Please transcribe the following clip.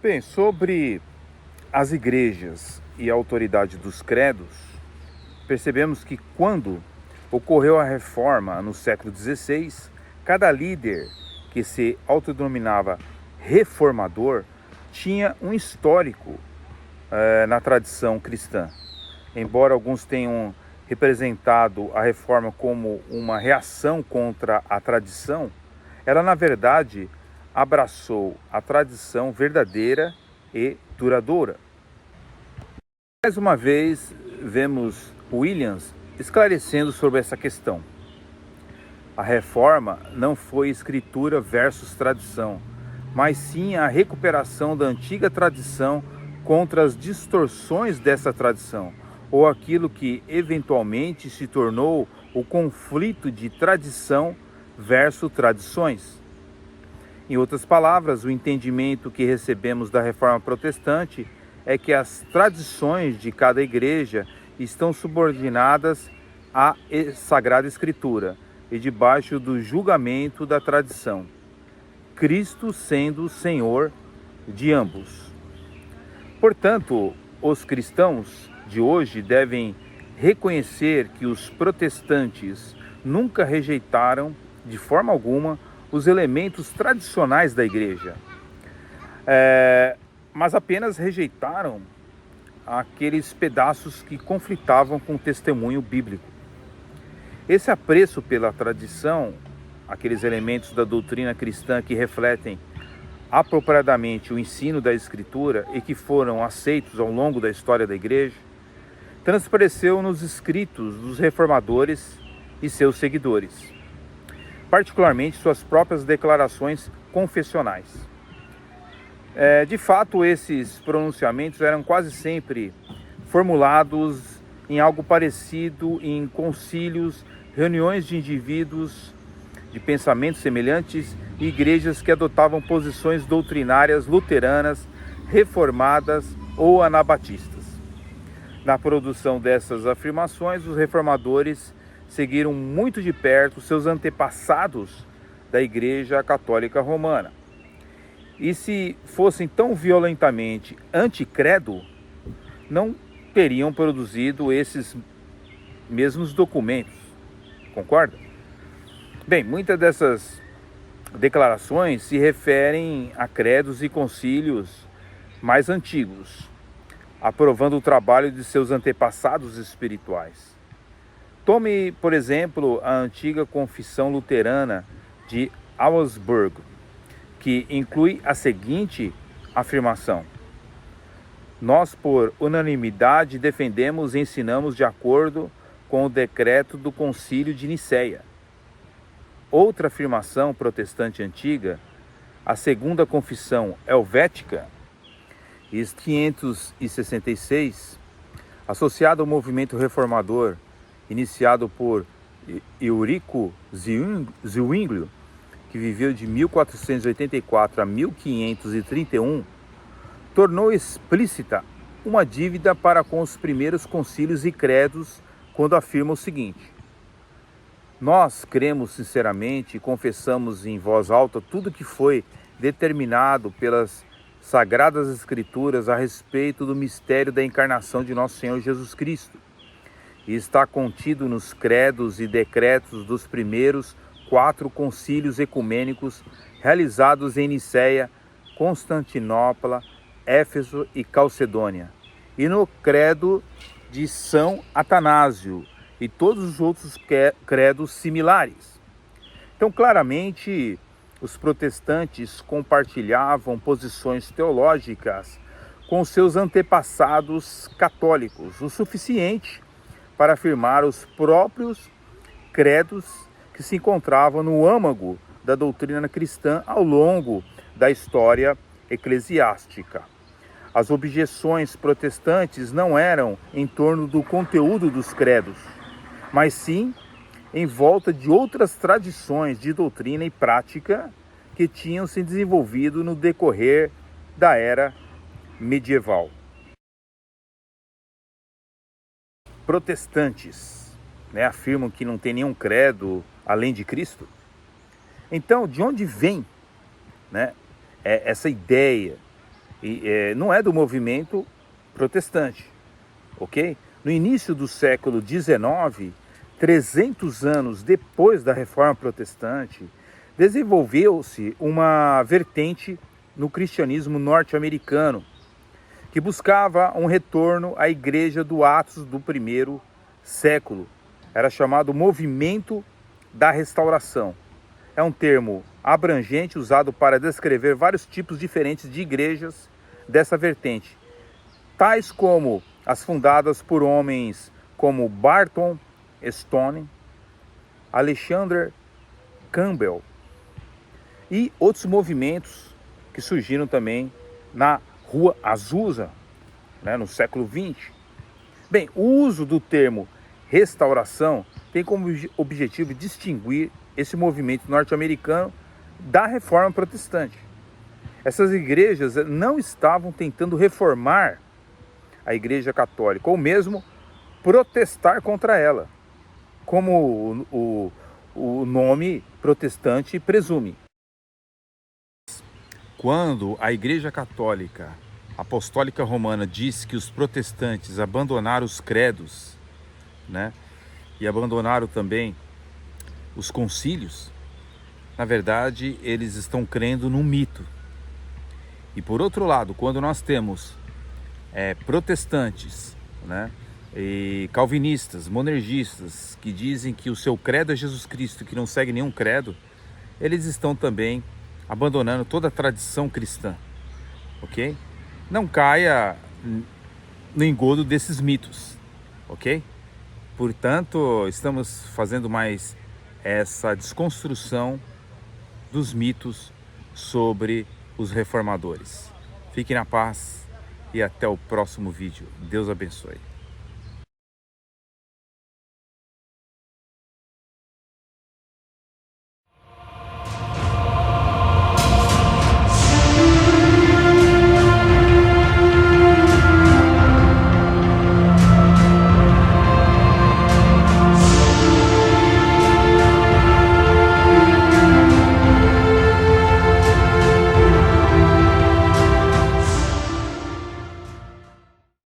Bem, sobre as igrejas e a autoridade dos credos, percebemos que quando ocorreu a reforma no século XVI, cada líder que se autodenominava reformador tinha um histórico na tradição cristã. Embora alguns tenham representado a reforma como uma reação contra a tradição, ela na verdade abraçou a tradição verdadeira e duradoura. Mais uma vez, vemos Williams esclarecendo sobre essa questão. A reforma não foi escritura versus tradição, mas sim a recuperação da antiga tradição contra as distorções dessa tradição, ou aquilo que eventualmente se tornou o conflito de tradição versus tradições. Em outras palavras, o entendimento que recebemos da Reforma Protestante é que as tradições de cada igreja estão subordinadas à Sagrada Escritura e debaixo do julgamento da tradição, Cristo sendo o Senhor de ambos. Portanto, os cristãos de hoje devem reconhecer que os protestantes nunca rejeitaram, de forma alguma, os elementos tradicionais da igreja, mas apenas rejeitaram aqueles pedaços que conflitavam com o testemunho bíblico. Esse apreço pela tradição, aqueles elementos da doutrina cristã que refletem apropriadamente o ensino da Escritura e que foram aceitos ao longo da história da igreja, transpareceu nos escritos dos reformadores e seus seguidores, particularmente suas próprias declarações confessionais. De fato, esses pronunciamentos eram quase sempre formulados em algo parecido em concílios, reuniões de indivíduos de pensamentos semelhantes e igrejas que adotavam posições doutrinárias luteranas, reformadas ou anabatistas. Na produção dessas afirmações, os reformadores seguiram muito de perto seus antepassados da Igreja Católica Romana. E se fossem tão violentamente anticredo, não teriam produzido esses mesmos documentos. Concorda? Bem, muitas dessas declarações se referem a credos e concílios mais antigos, aprovando o trabalho de seus antepassados espirituais. Tome, por exemplo, a antiga confissão luterana de Augsburg, que inclui a seguinte afirmação: nós, por unanimidade, defendemos e ensinamos de acordo com o decreto do Concílio de Nicéia. Outra afirmação protestante antiga, a segunda confissão helvética, 566, associada ao movimento reformador iniciado por Eurico Zwinglio, que viveu de 1484 a 1531, tornou explícita uma dívida para com os primeiros concílios e credos quando afirma o seguinte: nós cremos sinceramente e confessamos em voz alta tudo que foi determinado pelas Sagradas Escrituras a respeito do mistério da encarnação de nosso Senhor Jesus Cristo, e está contido nos credos e decretos dos primeiros 4 concílios ecumênicos realizados em Nicéia, Constantinopla, Éfeso e Calcedônia, e no credo de São Atanásio e todos os outros credos similares. Então, claramente, os protestantes compartilhavam posições teológicas com seus antepassados católicos, o suficiente para afirmar os próprios credos que se encontravam no âmago da doutrina cristã ao longo da história eclesiástica. As objeções protestantes não eram em torno do conteúdo dos credos, mas sim em volta de outras tradições de doutrina e prática que tinham se desenvolvido no decorrer da era medieval. Protestantes, afirmam que não tem nenhum credo além de Cristo. Então, de onde vem essa ideia não é do movimento protestante, ok? No início do século XIX, 300 anos depois da Reforma Protestante, desenvolveu-se uma vertente no cristianismo norte-americano que buscava um retorno à igreja do Atos do primeiro século. Era chamado Movimento da Restauração. É um termo abrangente usado para descrever vários tipos diferentes de igrejas dessa vertente, tais como as fundadas por homens como Barton Stone, Alexander Campbell e outros movimentos que surgiram também na Rua Azusa, no século XX. Bem, o uso do termo restauração tem como objetivo distinguir esse movimento norte-americano da Reforma Protestante. Essas igrejas não estavam tentando reformar a Igreja Católica, ou mesmo protestar contra ela, como o nome protestante presume. Quando a Igreja Católica Apostólica Romana diz que os protestantes abandonaram os credos, e abandonaram também os concílios, na verdade, eles estão crendo num mito. E por outro lado, quando nós temos protestantes, e calvinistas, monergistas, que dizem que o seu credo é Jesus Cristo, que não segue nenhum credo, eles estão também abandonando toda a tradição cristã, ok? Não caia no engodo desses mitos, ok? Portanto, estamos fazendo mais essa desconstrução dos mitos sobre os reformadores. Fiquem na paz e até o próximo vídeo. Deus abençoe.